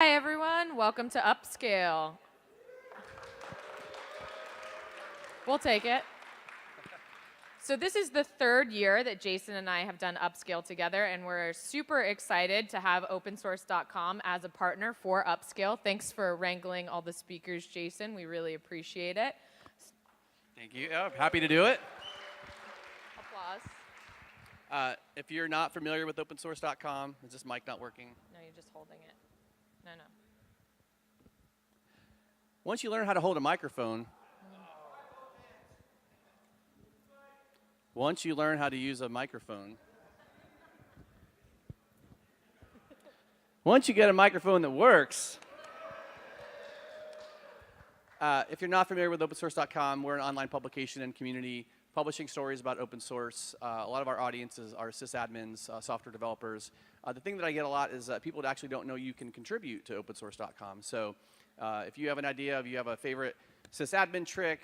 Hi, everyone. Welcome to UpSCALE. We'll take it. So this is the third year that Jason and I have done UpSCALE together, and we're super excited to have opensource.com as a partner for UpSCALE. Thanks for wrangling all the speakers, Jason. We really appreciate it. Thank you. Yeah, happy to do it. Applause. If you're not familiar with opensource.com, is this mic not working? No, you're just holding it. No. Once you learn how to hold a microphone, once you learn how to use a microphone, once you get a microphone that works, if you're not familiar with opensource.com, we're an online publication and community publishing stories about open source. A lot of our audiences are sysadmins, software developers. The thing that I get a lot is people that actually don't know you can contribute to opensource.com. So if you have an idea, if you have a favorite sysadmin trick,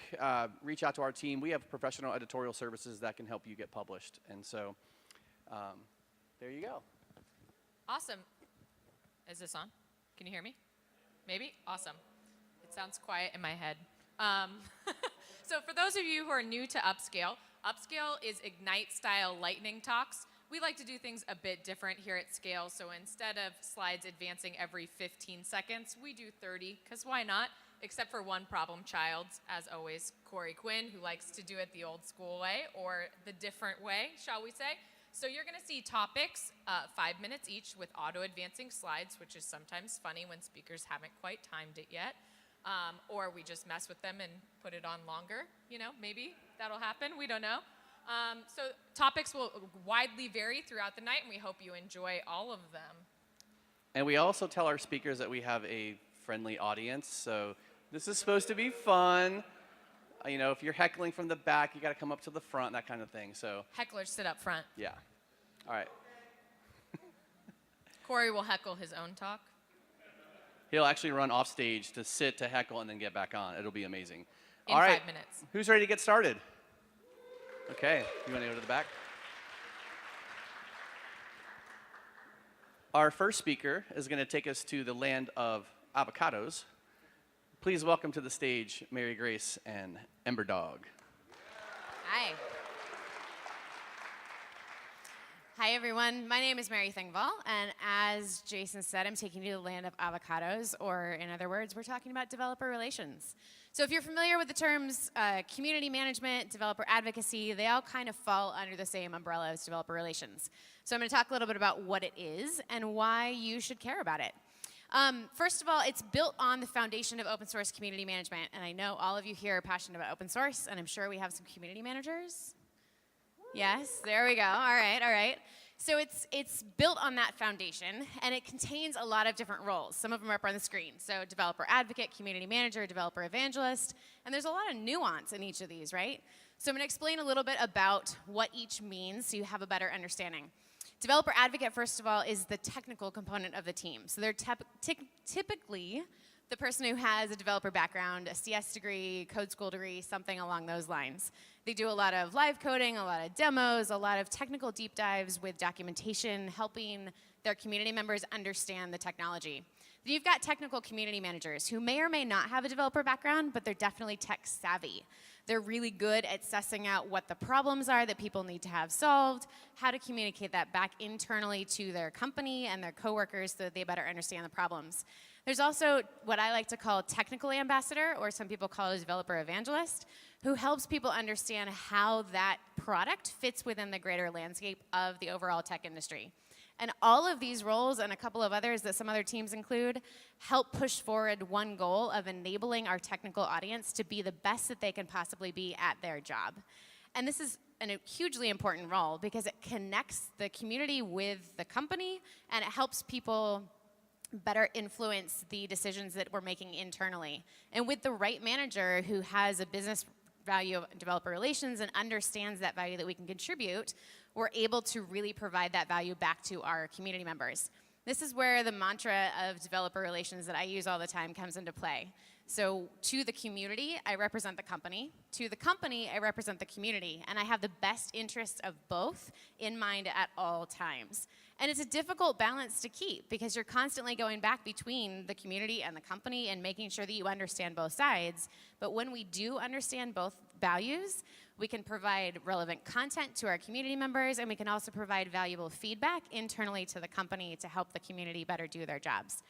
reach out to our team. We have professional editorial services that can help you get published. And so there you go. Awesome. Is this on? Can you hear me? Maybe? Awesome. It sounds quiet in my head. So for those of you who are new to UpSCALE, UpSCALE is Ignite-style lightning talks. We like to do things a bit different here at Scale, so instead of slides advancing every 15 seconds, we do 30, because why not? Except for one problem child, as always, Corey Quinn, who likes to do it the old school way, or the different way, shall we say. So you're going to see topics, 5 minutes each, with auto-advancing slides, which is sometimes funny when speakers haven't quite timed it yet. Or we just mess with them and put it on longer. You know, maybe that'll happen. We don't know. So topics will widely vary throughout the night, and we hope you enjoy all of them. And we also tell our speakers that we have a friendly audience. So this is supposed to be fun. You know, if you're heckling from the back, you got to come up to the front, that kind of thing. So Hecklers sit up front. yeah. All right. Corey will heckle his own talk. He'll actually run off stage to sit, to heckle, and then get back on. It'll be amazing. In All right. 5 minutes. Who's ready to get started? Okay. You want to go to the back? Our first speaker is going to take us to the land of avocados. Please welcome to the stage Mary Grace and Ember Dog. Hi. Hi, everyone. My name is Mary Thingvall, and as Jason said, I'm taking you to the land of avocados, or in other words, we're talking about developer relations. So if you're familiar with the terms community management, developer advocacy, they all kind of fall under the same umbrella as developer relations. So I'm going to talk a little bit about what it is and why you should care about it. First of all, it's built on the foundation of open source community management, and I know all of you here are passionate about open source, and I'm sure we have some community managers. Yes, there we go. All right. So it's built on that foundation, and it contains a lot of different roles. Some of them are up on the screen. So developer advocate, community manager, developer evangelist, and there's a lot of nuance in each of these, right? So I'm going to explain a little bit about what each means so you have a better understanding. Developer advocate, first of all, is the technical component of the team. So they're typically the person who has a developer background, a CS degree, code school degree, something along those lines. They do a lot of live coding, a lot of demos, a lot of technical deep dives with documentation, helping their community members understand the technology. Then you've got technical community managers who may or may not have a developer background, but they're definitely tech savvy. They're really good at sussing out what the problems are that people need to have solved, how to communicate that back internally to their company and their coworkers so that they better understand the problems. There's also what I like to call technical ambassador, or some people call it a developer evangelist, who helps people understand how that product fits within the greater landscape of the overall tech industry. And all of these roles, and a couple of others that some other teams include, help push forward one goal of enabling our technical audience to be the best that they can possibly be at their job. And this is a hugely important role because it connects the community with the company, and it helps people better influence the decisions that we're making internally. And with the right manager who has a business value of developer relations and understands that value that we can contribute, we're able to really provide that value back to our community members. This is where the mantra of developer relations that I use all the time comes into play. So to the community, I represent the company. To the company, I represent the community. And I have the best interests of both in mind at all times. And it's a difficult balance to keep because you're constantly going back between the community and the company and making sure that you understand both sides. But when we do understand both values, we can provide relevant content to our community members, and we can also provide valuable feedback internally to the company to help the community better do their jobs.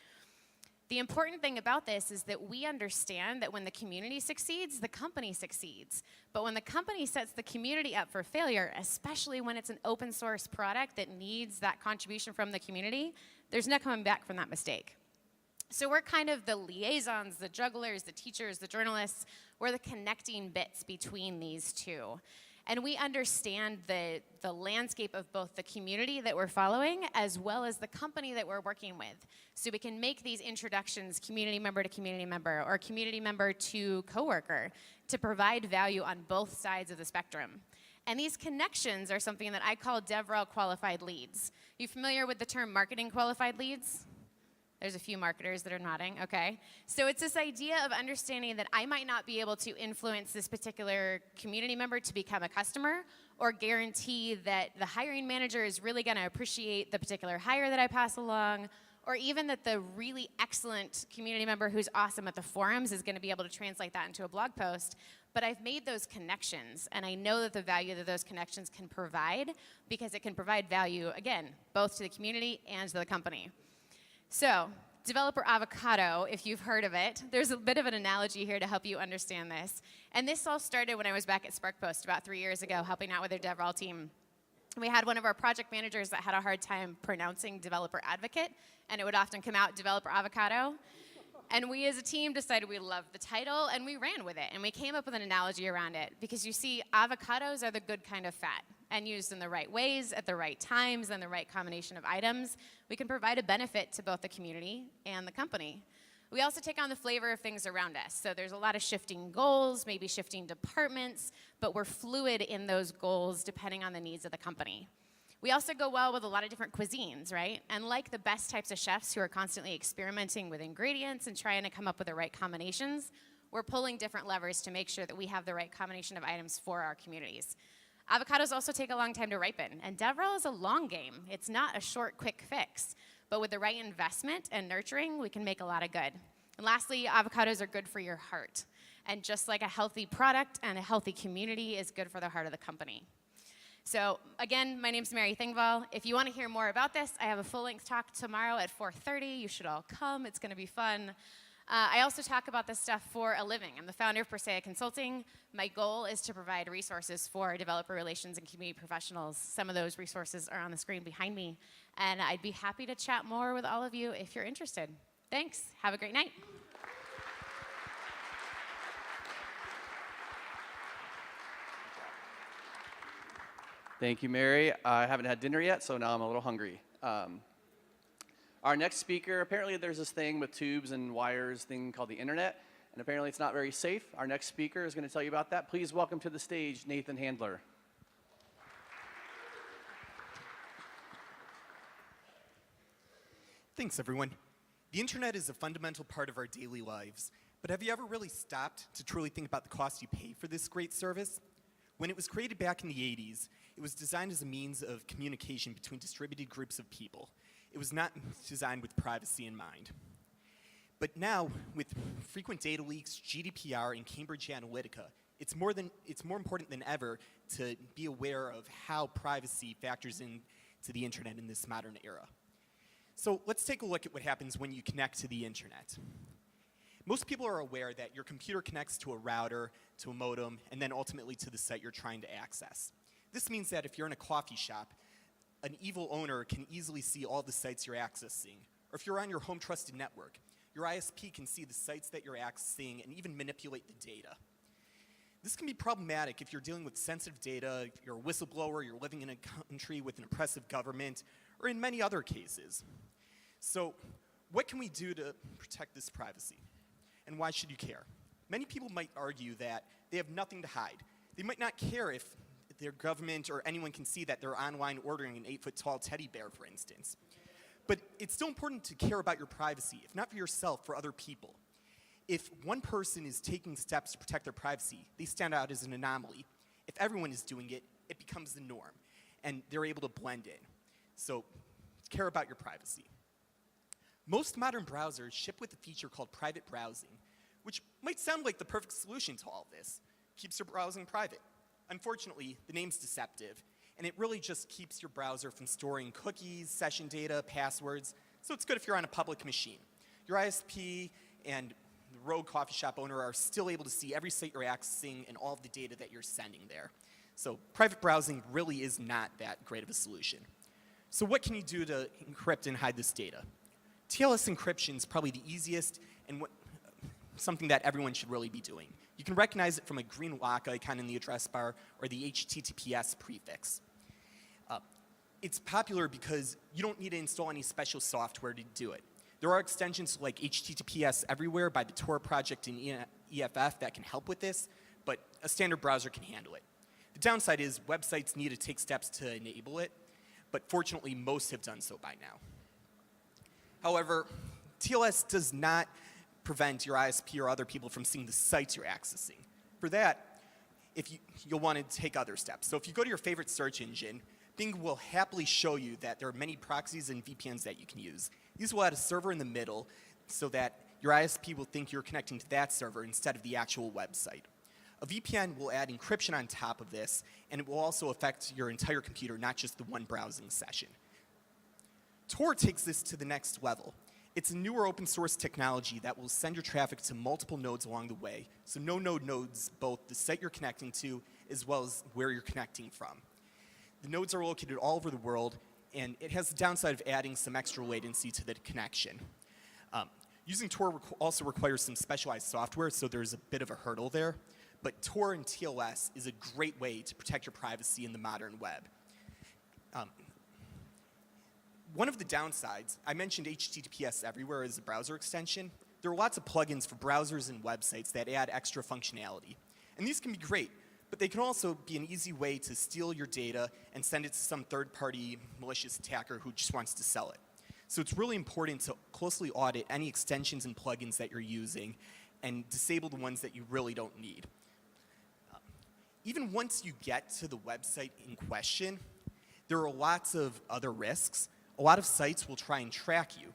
The important thing about this is that we understand that when the community succeeds, the company succeeds. But when the company sets the community up for failure, especially when it's an open source product that needs that contribution from the community, there's no coming back from that mistake. So we're kind of the liaisons, the jugglers, the teachers, the journalists. We're the connecting bits between these two. And we understand the landscape of both the community that we're following as well as the company that we're working with. So we can make these introductions community member to community member or community member to coworker to provide value on both sides of the spectrum. And these connections are something that I call DevRel qualified leads. You familiar with the term marketing qualified leads? There's a few marketers that are nodding, okay. So it's this idea of understanding that I might not be able to influence this particular community member to become a customer or guarantee that the hiring manager is really gonna appreciate the particular hire that I pass along, or even that the really excellent community member who's awesome at the forums is gonna be able to translate that into a blog post. But I've made those connections, and I know that the value that those connections can provide because it can provide value, again, both to the community and to the company. So, developer avocado, if you've heard of it, there's a bit of an analogy here to help you understand this. And this all started when I was back at SparkPost about 3 years ago, helping out with their DevRel team. We had one of our project managers that had a hard time pronouncing developer advocate, and it would often come out developer avocado. And we as a team decided we loved the title, and we ran with it. And we came up with an analogy around it. Because you see, avocados are the good kind of fat. And used in the right ways, at the right times, and the right combination of items, we can provide a benefit to both the community and the company. We also take on the flavor of things around us. So there's a lot of shifting goals, maybe shifting departments, but we're fluid in those goals depending on the needs of the company. We also go well with a lot of different cuisines, right? And like the best types of chefs who are constantly experimenting with ingredients and trying to come up with the right combinations, we're pulling different levers to make sure that we have the right combination of items for our communities. Avocados also take a long time to ripen, and DevRel is a long game. It's not a short, quick fix. But with the right investment and nurturing, we can make a lot of good. And lastly, avocados are good for your heart. And just like a healthy product and a healthy community is good for the heart of the company. So again, my name's Mary Thingvall. If you want to hear more about this, I have a full-length talk tomorrow at 4:30. You should all come. It's going to be fun. I also talk about this stuff for a living. I'm the founder of Persea Consulting. My goal is to provide resources for developer relations and community professionals. Some of those resources are on the screen behind me. And I'd be happy to chat more with all of you if you're interested. Thanks. Have a great night. Thank you, Mary. I haven't had dinner yet, so now I'm a little hungry. Our next speaker, apparently there's this thing with tubes and wires thing called the internet, and apparently it's not very safe. Our next speaker is going to tell you about that. Please welcome to the stage Nathan Handler. Thanks, everyone. The internet is a fundamental part of our daily lives, but have you ever really stopped to truly think about the cost you pay for this great service? When it was created back in the 80s, it was designed as a means of communication between distributed groups of people. It was not designed with privacy in mind. But now, with frequent data leaks, GDPR, and Cambridge Analytica, it's more important than ever to be aware of how privacy factors into the internet in this modern era. So let's take a look at what happens when you connect to the internet. Most people are aware that your computer connects to a router, to a modem, and then ultimately to the site you're trying to access. This means that if you're in a coffee shop, an evil owner can easily see all the sites you're accessing. Or if you're on your home trusted network, your ISP can see the sites that you're accessing and even manipulate the data. This can be problematic if you're dealing with sensitive data, you're a whistleblower, you're living in a country with an oppressive government, or in many other cases. So, what can we do to protect this privacy? And why should you care? Many people might argue that they have nothing to hide. They might not care if their government or anyone can see that they're online ordering an 8-foot-tall teddy bear, for instance. But it's still important to care about your privacy, if not for yourself, for other people. If one person is taking steps to protect their privacy, they stand out as an anomaly. If everyone is doing it, it becomes the norm, and they're able to blend in. So care about your privacy. Most modern browsers ship with a feature called private browsing, which might sound like the perfect solution to all of this. Keeps your browsing private. Unfortunately, the name's deceptive, and it really just keeps your browser from storing cookies, session data, passwords, so it's good if you're on a public machine. Your ISP and the rogue coffee shop owner are still able to see every site you're accessing and all of the data that you're sending there. So private browsing really is not that great of a solution. So what can you do to encrypt and hide this data? TLS encryption is probably the easiest and something that everyone should really be doing. You can recognize it from a green lock icon in the address bar or the HTTPS prefix. It's popular because you don't need to install any special software to do it. There are extensions like HTTPS Everywhere by the Tor project in EFF that can help with this, but a standard browser can handle it. The downside is websites need to take steps to enable it, but fortunately most have done so by now. However, TLS does not prevent your ISP or other people from seeing the sites you're accessing. For that, you'll want to take other steps. So if you go to your favorite search engine, Bing will happily show you that there are many proxies and VPNs that you can use. These will add a server in the middle so that your ISP will think you're connecting to that server instead of the actual website. A VPN will add encryption on top of this, and it will also affect your entire computer, not just the one browsing session. Tor takes this to the next level. It's a newer open source technology that will send your traffic to multiple nodes along the way, so no node knows both the site you're connecting to as well as where you're connecting from. The nodes are located all over the world, and it has the downside of adding some extra latency to the connection. Using Tor also requires some specialized software, so there's a bit of a hurdle there. But Tor and TLS is a great way to protect your privacy in the modern web. One of the downsides, I mentioned HTTPS Everywhere as a browser extension. There are lots of plugins for browsers and websites that add extra functionality. And these can be great, but they can also be an easy way to steal your data and send it to some third-party malicious attacker who just wants to sell it. So it's really important to closely audit any extensions and plugins that you're using and disable the ones that you really don't need. Even once you get to the website in question, there are lots of other risks. A lot of sites will try and track you.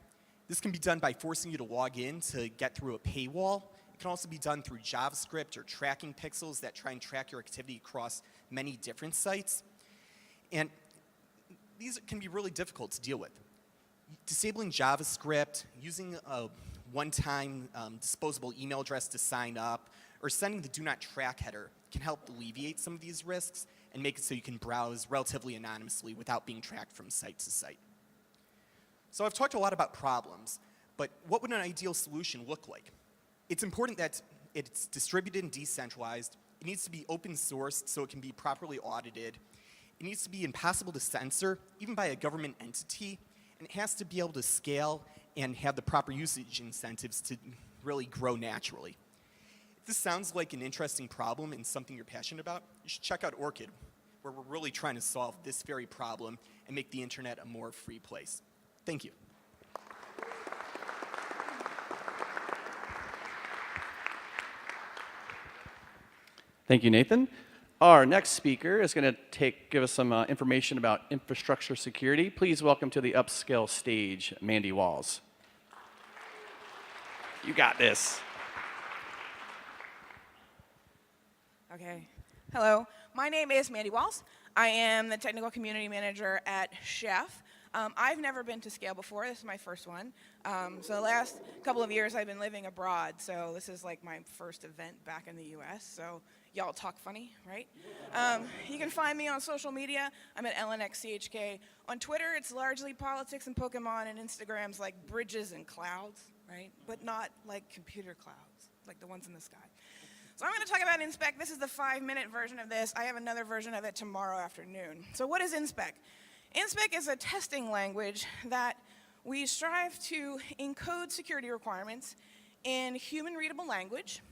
This can be done by forcing you to log in to get through a paywall. It can also be done through JavaScript or tracking pixels that try and track your activity across many different sites. And these can be really difficult to deal with. Disabling JavaScript, using a one-time disposable email address to sign up, or sending the do not track header can help alleviate some of these risks and make it so you can browse relatively anonymously without being tracked from site to site. So I've talked a lot about problems, but what would an ideal solution look like? It's important that it's distributed and decentralized. It needs to be open sourced so it can be properly audited. It needs to be impossible to censor, even by a government entity, and it has to be able to scale and have the proper usage incentives to really grow naturally. If this sounds like an interesting problem and something you're passionate about, you should check out Orchid, where we're really trying to solve this very problem and make the internet a more free place. Thank you. Thank you, Nathan. Our next speaker is going to give us some information about infrastructure security. Please welcome to the UpSCALE stage, Mandy Walls. You got this. Okay. Hello. My name is Mandy Walls. I am the technical community manager at Chef. I've never been to Scale before. This is my first one. So the last couple of years I've been living abroad, so this is like my first event back in the US, so y'all talk funny, right? You can find me on social media. I'm at LNXCHK. On Twitter, it's largely politics and Pokemon, and Instagram's like bridges and clouds, right? But not like computer clouds, like the ones in the sky. So I'm going to talk about InSpec. This is the 5-minute version of this. I have another version of it tomorrow afternoon. So what is InSpec? InSpec is a testing language that we strive to encode security requirements in human-readable language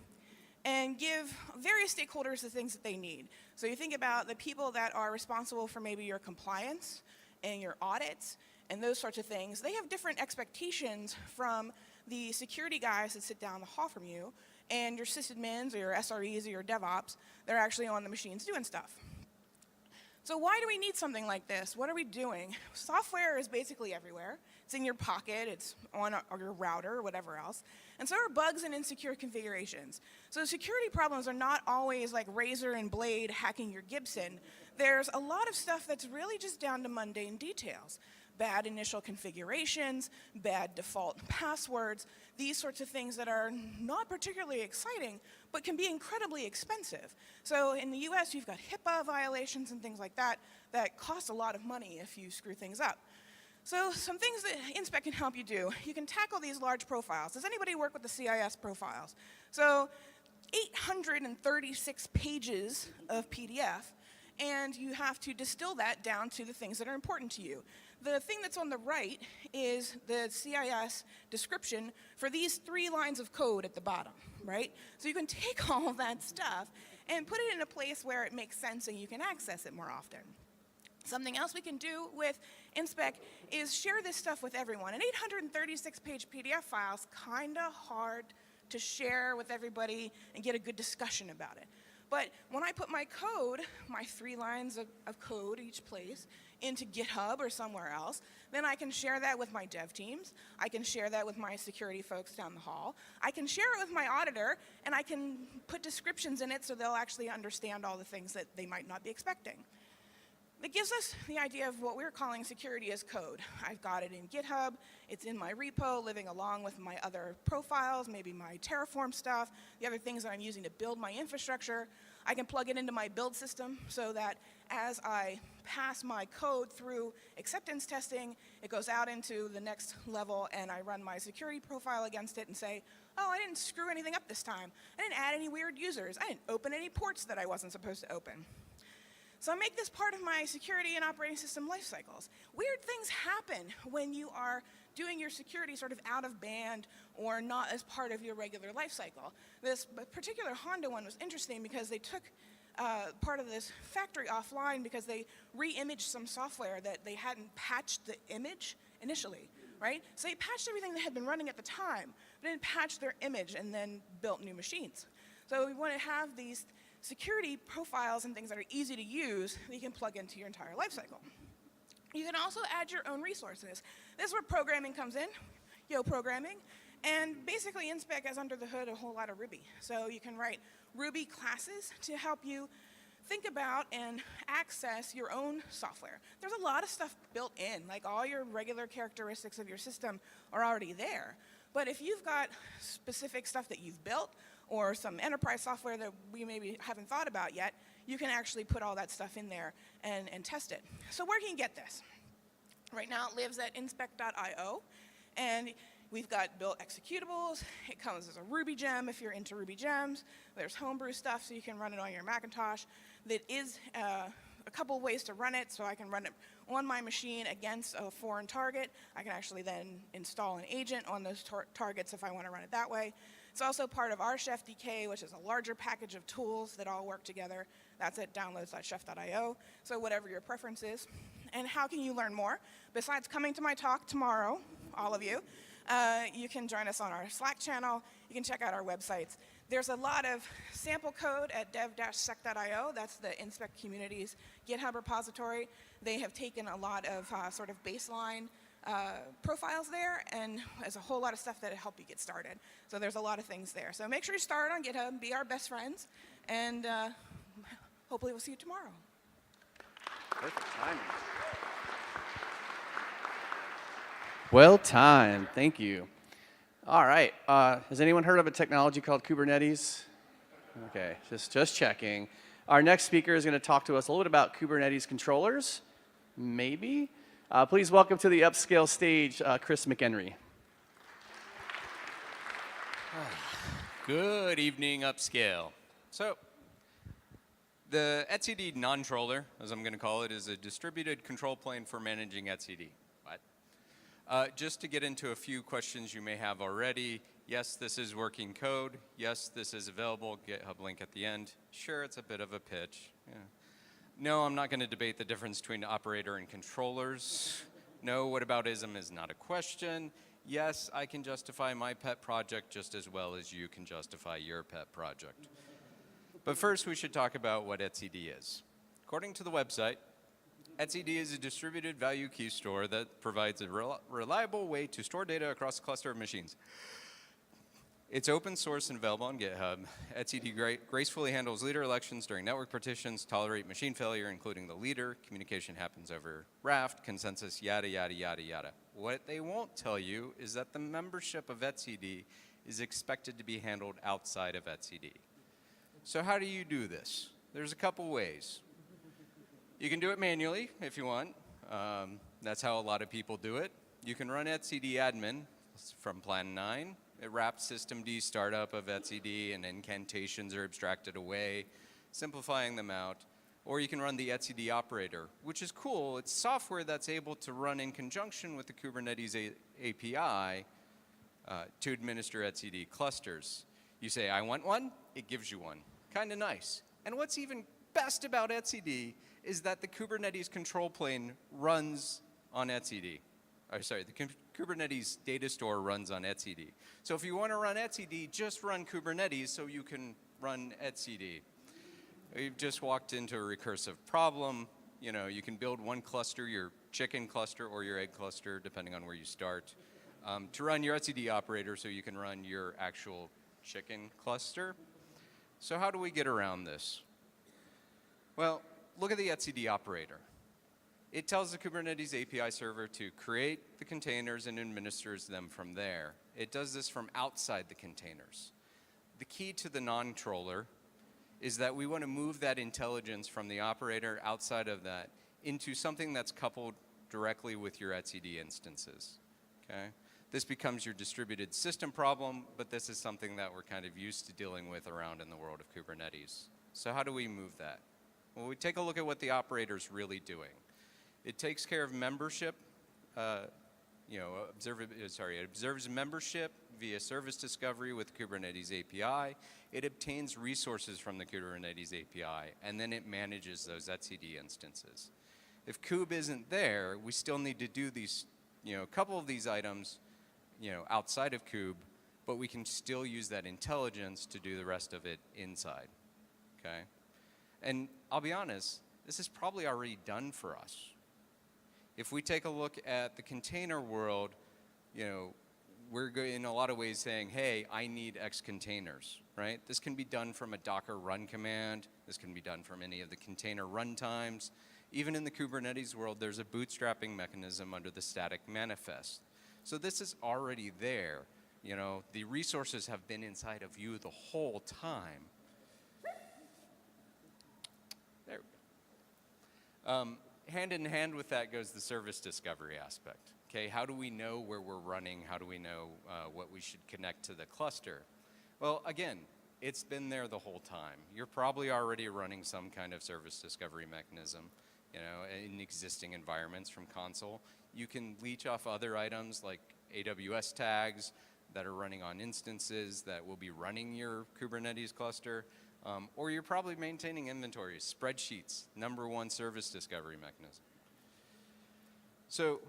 and give various stakeholders the things that they need. So you think about the people that are responsible for maybe your compliance and your audits and those sorts of things, they have different expectations from the security guys that sit down the hall from you and your sysadmins or your SREs or your DevOps that are actually on the machines doing stuff. So why do we need something like this? What are we doing? Software is basically everywhere. It's in your pocket, it's on your router or whatever else. And so are bugs and insecure configurations. So security problems are not always like razor and blade hacking your Gibson. There's a lot of stuff that's really just down to mundane details. Bad initial configurations, bad default passwords, these sorts of things that are not particularly exciting, but can be incredibly expensive. So in the US, you've got HIPAA violations and things like that that cost a lot of money if you screw things up. So some things that InSpec can help you do. You can tackle these large profiles. Does anybody work with the CIS profiles? So 836 pages of PDF, and you have to distill that down to the things that are important to you. The thing that's on the right is the CIS description for these 3 lines of code at the bottom, right? So you can take all of that stuff and put it in a place where it makes sense and you can access it more often. Something else we can do with InSpec is share this stuff with everyone. An 836-page PDF file is kind of hard to share with everybody and get a good discussion about it. But when I put my code, my 3 lines of code each place, into GitHub or somewhere else, then I can share that with my dev teams. I can share that with my security folks down the hall. I can share it with my auditor, and I can put descriptions in it so they'll actually understand all the things that they might not be expecting. That gives us the idea of what we're calling security as code. I've got it in GitHub, it's in my repo, living along with my other profiles, maybe my Terraform stuff, the other things that I'm using to build my infrastructure. I can plug it into my build system so that as I pass my code through acceptance testing, it goes out into the next level and I run my security profile against it and say, oh, I didn't screw anything up this time. I didn't add any weird users. I didn't open any ports that I wasn't supposed to open. So I make this part of my security and operating system life cycles. Weird things happen when you are doing your security sort of out of band or not as part of your regular life cycle. This particular Honda one was interesting because they took part of this factory offline because they re-imaged some software that they hadn't patched the image initially, right? So they patched everything that had been running at the time, but didn't patch their image and then built new machines. So we want to have these security profiles and things that are easy to use that you can plug into your entire lifecycle. You can also add your own resources. This is where programming comes in, programming. And basically, InSpec has under the hood a whole lot of Ruby. So you can write Ruby classes to help you think about and access your own software. There's a lot of stuff built in, like all your regular characteristics of your system are already there. But if you've got specific stuff that you've built or some enterprise software that we maybe haven't thought about yet, you can actually put all that stuff in there and test it. So where can you get this? Right now it lives at inspec.io, and we've got built executables. It comes as a Ruby gem if you're into Ruby gems. There's homebrew stuff so you can run it on your Macintosh. That is a couple of ways to run it, so I can run it on my machine against a foreign target. I can actually then install an agent on those targets if I want to run it that way. It's also part of our Chef DK, which is a larger package of tools that all work together. That's at downloads.chef.io, so whatever your preference is. And how can you learn more? Besides coming to my talk tomorrow, all of you, you can join us on our Slack channel. You can check out our websites. There's a lot of sample code at dev-sec.io. That's the InSpec community's GitHub repository. They have taken a lot of sort of baseline profiles there, and there's a whole lot of stuff that'll help you get started. So there's a lot of things there. So make sure you start on GitHub, be our best friends, and hopefully we'll see you tomorrow. Perfect timing. Well timed. Thank you. All right. Has anyone heard of a technology called Kubernetes? Okay, just checking. Our next speaker is going to talk to us a little bit about Kubernetes controllers, maybe. Please welcome to the UpSCALE stage, Chris McHenry. Good evening, UpSCALE. So, the etcd-controller, as I'm going to call it, is a distributed control plane for managing etcd. Just to get into a few questions you may have already, yes, this is working code. Yes, this is available. GitHub link at the end. Sure, it's a bit of a pitch. Yeah. No, I'm not going to debate the difference between operator and controllers. No, whataboutism is not a question. Yes, I can justify my pet project just as well as you can justify your pet project. But first, we should talk about what etcd is. According to the website, etcd is a distributed value key store that provides a reliable way to store data across a cluster of machines. It's open source and available on GitHub. etcd gracefully handles leader elections during network partitions, tolerate machine failure, including the leader. Communication happens over Raft, consensus, yada, yada, yada, yada. What they won't tell you is that the membership of etcd is expected to be handled outside of etcd. So how do you do this? There's a couple ways. You can do it manually if you want. That's how a lot of people do it. You can run etcd-admin from Plan 9. It wraps systemd startup of etcd, and incantations are abstracted away, simplifying them out. Or you can run the etcd operator, which is cool. It's software that's able to run in conjunction with the Kubernetes API to administer etcd clusters. You say, I want one, it gives you one. Kind of nice. And what's even best about etcd is that the Kubernetes control plane runs on etcd. The Kubernetes data store runs on etcd. So if you want to run etcd, just run Kubernetes so you can run etcd. We've just walked into a recursive problem. You know, you can build one cluster, your chicken cluster or your egg cluster, depending on where you start, to run your etcd operator so you can run your actual chicken cluster. So how do we get around this? Well, look at the etcd operator. It tells the Kubernetes API server to create the containers and administers them from there. It does this from outside the containers. The key to the Nontroller is that we want to move that intelligence from the operator outside of that into something that's coupled directly with your etcd instances. Okay? This becomes your distributed system problem, but this is something that we're kind of used to dealing with around in the world of Kubernetes. So how do we move that? Well, we take a look at what the operator's really doing. It takes care of membership, it observes membership via service discovery with Kubernetes API. It obtains resources from the Kubernetes API, and then it manages those etcd instances. If kube isn't there, we still need to do these, a couple of these items, outside of kube, but we can still use that intelligence to do the rest of it inside, okay? And I'll be honest, this is probably already done for us. If we take a look at the container world, we're in a lot of ways saying, hey, I need X containers, right? This can be done from a Docker run command. This can be done from any of the container runtimes. Even in the Kubernetes world, there's a bootstrapping mechanism under the static manifest. So this is already there. The resources have been inside of you the whole time. There we go. Hand in hand with that goes the service discovery aspect. Okay, how do we know where we're running? How do we know what we should connect to the cluster? Well, again, it's been there the whole time. You're probably already running some kind of service discovery mechanism, in existing environments from console. You can leech off other items like AWS tags that are running on instances that will be running your Kubernetes cluster. Or you're probably maintaining inventories, spreadsheets, #1 service discovery mechanism. So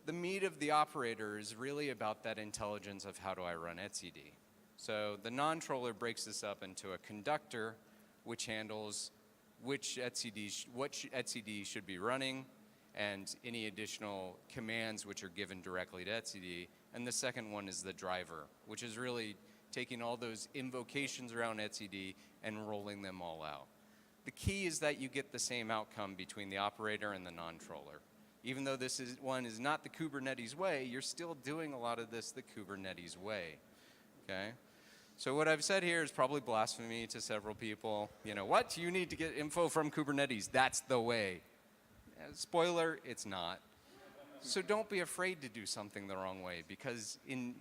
the meat of the operator is really about that intelligence of how do I run etcd. So the Nontroller breaks this up into a conductor, which handles what etcd should be running, and any additional commands which are given directly to etcd. And the second one is the driver, which is really taking all those invocations around etcd and rolling them all out. The key is that you get the same outcome between the operator and the Nontroller. Even though this one is not the Kubernetes way, you're still doing a lot of this the Kubernetes way, okay? So what I've said here is probably blasphemy to several people. What? You need to get info from Kubernetes. That's the way. Spoiler, it's not. So don't be afraid to do something the wrong way, because in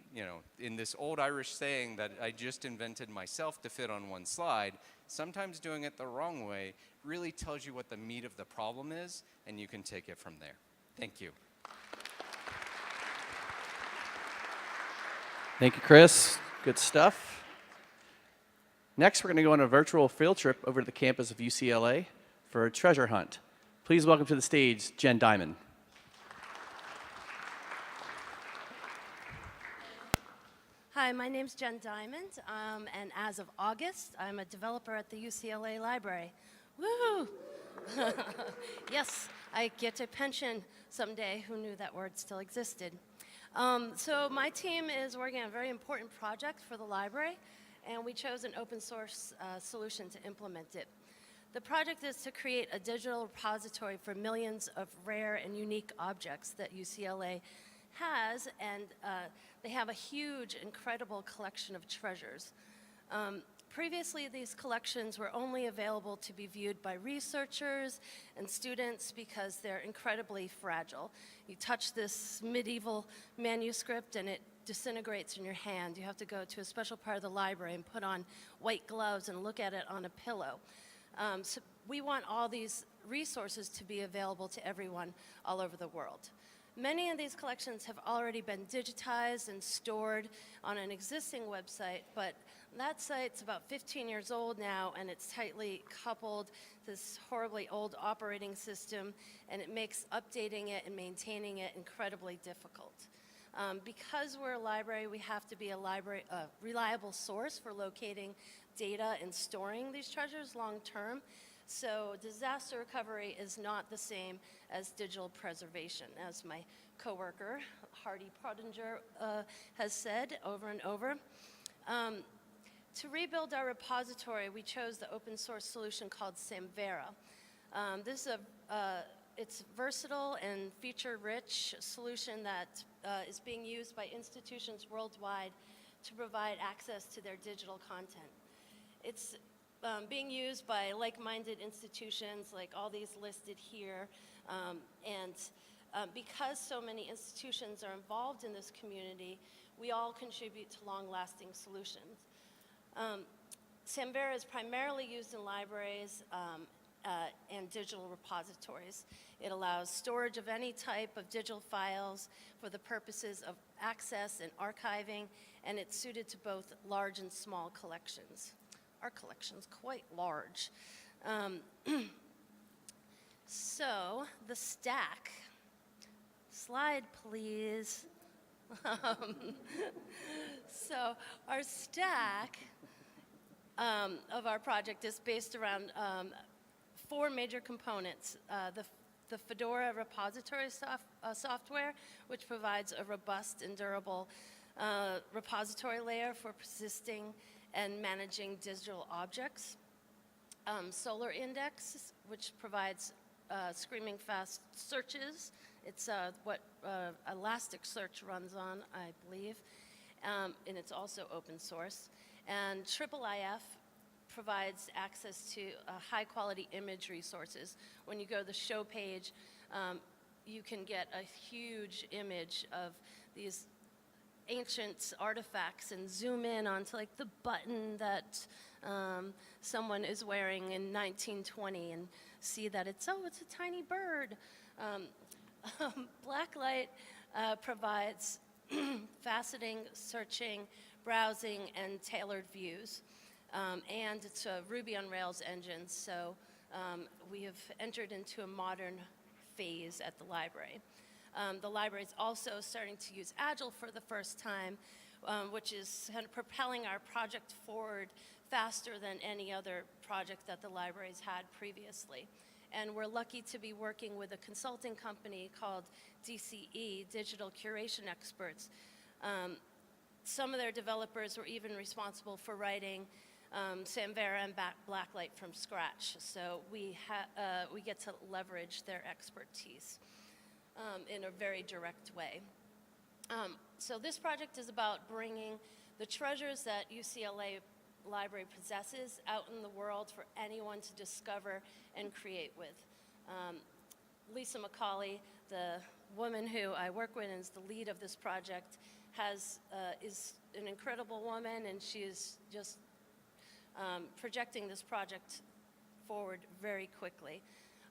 this old Irish saying that I just invented myself to fit on one slide, sometimes doing it the wrong way really tells you what the meat of the problem is, and you can take it from there. Thank you. Thank you, Chris. Good stuff. Next, we're going to go on a virtual field trip over to the campus of UCLA for a treasure hunt. Please welcome to the stage Jen Diamond. Hi, my name's Jen Diamond, and as of August, I'm a developer at the UCLA library. Woo! Yes, I get a pension someday. Who knew that word still existed? So my team is working on a very important project for the library, and we chose an open source solution to implement it. The project is to create a digital repository for millions of rare and unique objects that UCLA has, and they have a huge, incredible collection of treasures. Previously, these collections were only available to be viewed by researchers and students because they're incredibly fragile. You touch this medieval manuscript and it disintegrates in your hand. You have to go to a special part of the library and put on white gloves and look at it on a pillow. So we want all these resources to be available to everyone all over the world. Many of these collections have already been digitized and stored on an existing website, but that site's about 15 years old now, and it's tightly coupled to this horribly old operating system, and it makes updating it and maintaining it incredibly difficult. Because we're a library, we have to be a reliable source for locating data and storing these treasures long term. So disaster recovery is not the same as digital preservation, as my coworker, Hardy Pottinger, has said over and over. To rebuild our repository, we chose the open source solution called Samvera. This is it's versatile and feature-rich solution that is being used by institutions worldwide to provide access to their digital content. It's being used by like-minded institutions like all these listed here, because so many institutions are involved in this community, we all contribute to long-lasting solutions. Samvera is primarily used in libraries and digital repositories. It allows storage of any type of digital files for the purposes of access and archiving, and it's suited to both large and small collections. Our collection's quite large. So the stack, slide please. So our stack of our project is based around 4 major components. The Fedora repository software, which provides a robust and durable repository layer for persisting and managing digital objects. Solar Index, which provides screaming fast searches. It's what Elasticsearch runs on, I believe, and it's also open source. And IIIF provides access to high-quality image resources. When you go to the show page, you can get a huge image of these ancient artifacts and zoom in onto like the button that someone is wearing in 1920 and see that it's a tiny bird. Blacklight provides faceting, searching, browsing, and tailored views. And it's a Ruby on Rails engine, so we have entered into a modern phase at the library. The library is also starting to use Agile for the first time, which is kind of propelling our project forward faster than any other project that the library's had previously. And we're lucky to be working with a consulting company called DCE, Digital Curation Experts. Some of their developers were even responsible for writing Samvera and Blacklight from scratch. So we get to leverage their expertise in a very direct way. So this project is about bringing the treasures that UCLA Library possesses out in the world for anyone to discover and create with. Lisa McCauley, the woman who I work with and is the lead of this project, is an incredible woman, and she is just projecting this project forward very quickly.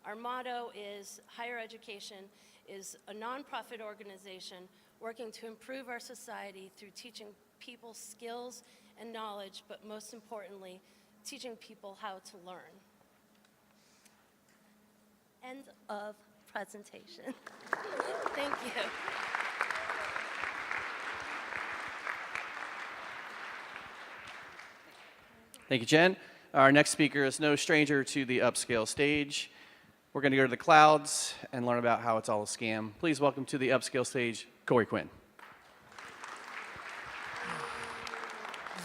Our motto is higher education is a nonprofit organization working to improve our society through teaching people skills and knowledge, but most importantly, teaching people how to learn. End of presentation. Thank you. Thank you, Jen. Our next speaker is no stranger to the UpSCALE stage. We're going to go to the clouds and learn about how it's all a scam. Please welcome to the UpSCALE stage, Corey Quinn.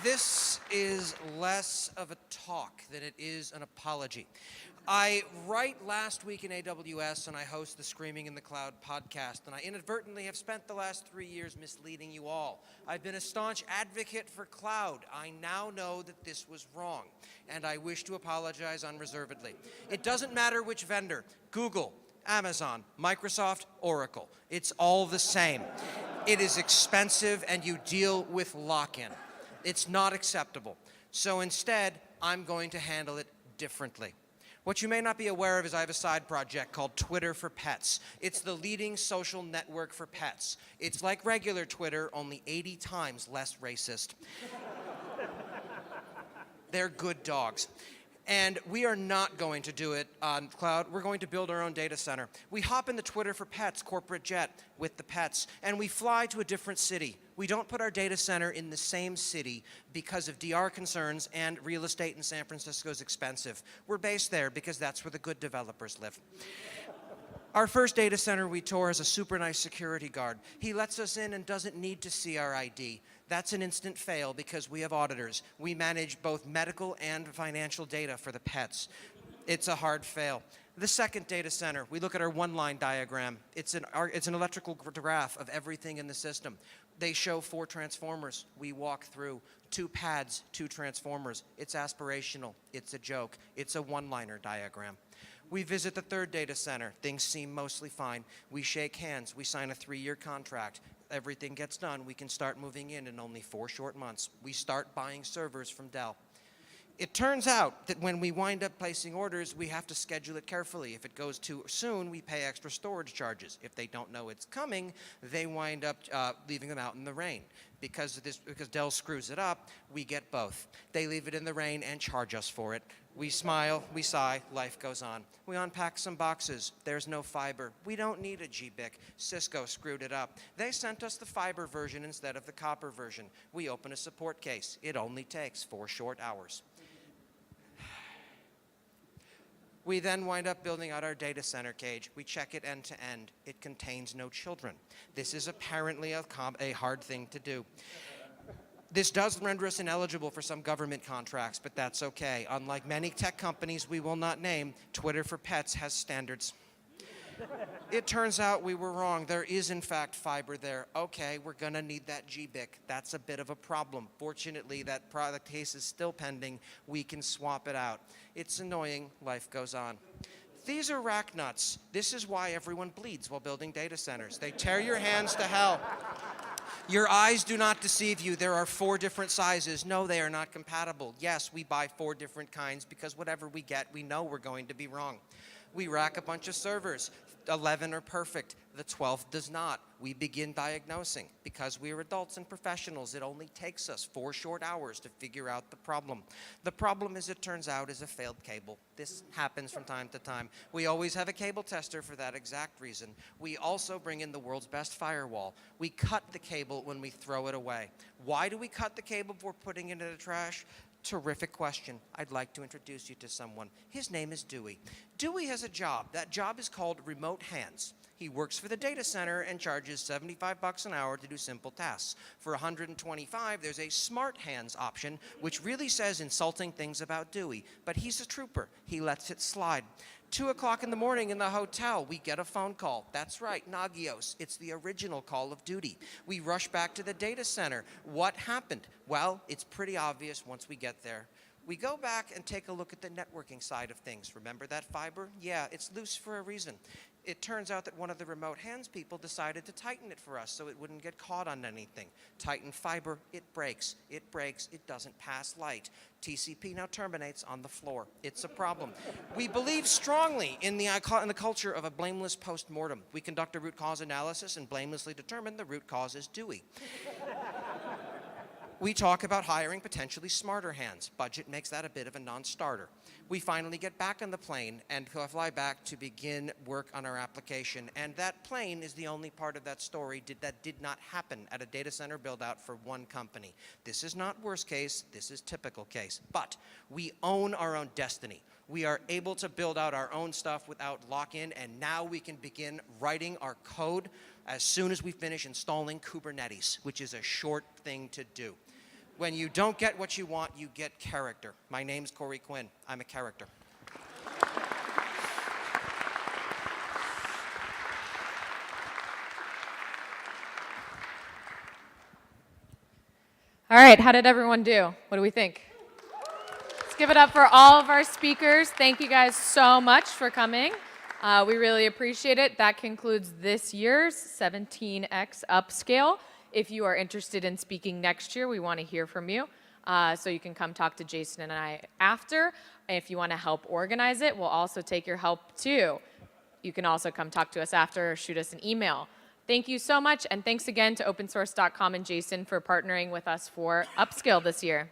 This is less of a talk than it is an apology. I write Last Week in AWS, and I host the Screaming in the Cloud podcast, and I inadvertently have spent the last 3 years misleading you all. I've been a staunch advocate for cloud. I now know that this was wrong, and I wish to apologize unreservedly. It doesn't matter which vendor, Google, Amazon, Microsoft, Oracle. It's all the same. It is expensive, and you deal with lock-in. It's not acceptable. So instead, I'm going to handle it differently. What you may not be aware of is I have a side project called Twitter for Pets. It's the leading social network for pets. It's like regular Twitter, only 80 times less racist. They're good dogs. And we are not going to do it on cloud. We're going to build our own data center. We hop in the Twitter for Pets corporate jet with the pets, and we fly to a different city. We don't put our data center in the same city because of DR concerns, and real estate in San Francisco is expensive. We're based there because that's where the good developers live. Our first data center we tour has a super nice security guard. He lets us in and doesn't need to see our ID. That's an instant fail because we have auditors. We manage both medical and financial data for the pets. It's a hard fail. The second data center, we look at our one-line diagram. It's an electrical graph of everything in the system. They show 4 transformers. We walk through 2 pads, 2 transformers. It's aspirational. It's a joke. It's a one-liner diagram. We visit the third data center. Things seem mostly fine. We shake hands. We sign a 3-year contract. Everything gets done. We can start moving in only 4 short months. We start buying servers from Dell. It turns out that when we wind up placing orders, we have to schedule it carefully. If it goes too soon, we pay extra storage charges. If they don't know it's coming, they wind up leaving them out in the rain. Because Dell screws it up, we get both. They leave it in the rain and charge us for it. We smile, we sigh, life goes on. We unpack some boxes. There's no fiber. We don't need a GBIC. Cisco screwed it up. They sent us the fiber version instead of the copper version. We open a support case. It only takes 4 short hours. We then wind up building out our data center cage. We check it end to end. It contains no children. This is apparently a hard thing to do. This does render us ineligible for some government contracts, but that's okay. Unlike many tech companies we will not name, Twitter for Pets has standards. It turns out we were wrong. There is, in fact, fiber there. Okay, we're going to need that GBIC. That's a bit of a problem. Fortunately, that product case is still pending. We can swap it out. It's annoying. Life goes on. These are rack nuts. This is why everyone bleeds while building data centers. They tear your hands to hell. Your eyes do not deceive you. There are 4 different sizes. No, they are not compatible. Yes, we buy 4 different kinds because whatever we get, we know we're going to be wrong. We rack a bunch of servers. 11 are perfect. The 12th does not. We begin diagnosing. Because we are adults and professionals, it only takes us 4 short hours to figure out the problem. The problem, as it turns out, is a failed cable. This happens from time to time. We always have a cable tester for that exact reason. We also bring in the world's best firewall. We cut the cable when we throw it away. Why do we cut the cable before putting it in the trash? Terrific question. I'd like to introduce you to someone. His name is Dewey. Dewey has a job. That job is called Remote Hands. He works for the data center and charges $75 an hour to do simple tasks. For $125, there's a Smart Hands option, which really says insulting things about Dewey. But he's a trooper. He lets it slide. 2 o'clock in the morning in the hotel, we get a phone call. That's right, Nagios. It's the original Call of Duty. We rush back to the data center. What happened? Well, it's pretty obvious once we get there. We go back and take a look at the networking side of things. Remember that fiber? Yeah, it's loose for a reason. It turns out that one of the Remote Hands people decided to tighten it for us so it wouldn't get caught on anything. Tighten fiber, it breaks. It breaks, it doesn't pass light. TCP now terminates on the floor. It's a problem. We believe strongly in the culture of a blameless post-mortem. We conduct a root cause analysis and blamelessly determine the root cause is Dewey. we talk about hiring potentially smarter hands. Budget makes that a bit of a non-starter. We finally get back on the plane and fly back to begin work on our application. And that plane is the only part of that story that did not happen at a data center build-out for one company. This is not worst case, this is typical case. But we own our own destiny. We are able to build out our own stuff without lock-in, and now we can begin writing our code as soon as we finish installing Kubernetes, which is a short thing to do. When you don't get what you want, you get character. My name's Corey Quinn. I'm a character. All right, how did everyone do? What do we think? Let's give it up for all of our speakers. Thank you guys so much for coming. We really appreciate it. That concludes this year's 17X UpScale. If you are interested in speaking next year, we want to hear from you. So you can come talk to Jason and I after. If you want to help organize it, we'll also take your help too. You can also come talk to us after or shoot us an email. Thank you so much, and thanks again to opensource.com and Jason for partnering with us for UpScale this year.